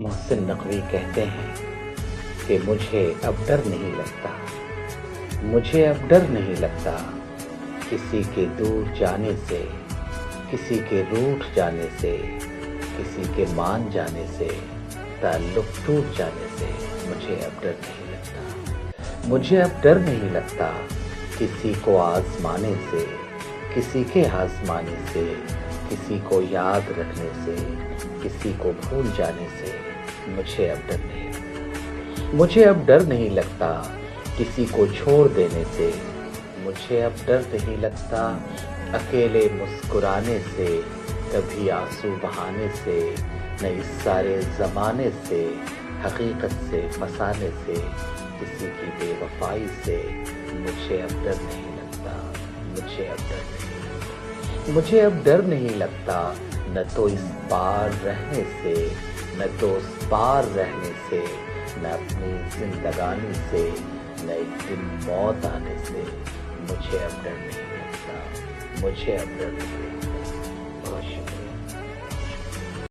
محسن نقوی کہتے ہیں کہ مجھے اب ڈر نہیں لگتا، مجھے اب ڈر نہیں لگتا کسی کے دور جانے سے، کسی کے روٹھ جانے سے، کسی کے مان جانے سے، تعلق ٹوٹ جانے سے مجھے اب ڈر نہیں لگتا، مجھے اب ڈر نہیں لگتا کسی کو آزمانے سے، کسی کے آزمانے سے، کسی کو یاد رکھنے سے، کسی کو بھول جانے سے مجھے اب ڈر نہیں لگتا، مجھے اب ڈر نہیں لگتا کسی کو چھوڑ دینے سے، مجھے اب ڈر نہیں لگتا اکیلے مسکرانے سے، کبھی آنسو بہانے سے، نہ اس سارے زمانے سے، حقیقت سے فسانے سے، کسی کی بے وفائی سے مجھے اب ڈر نہیں لگتا، مجھے اب ڈر نہیں لگتا، مجھے اب ڈر نہیں لگتا نہ تو اس پار رہنے سے، نہ تو اس پار رہنے سے، نہ اپنی زندگانی سے، نہ ایک دن موت آنے سے مجھے اب ڈر نہیں لگتا، مجھے اب ڈر نہیں لگتا۔ بہت شکریہ۔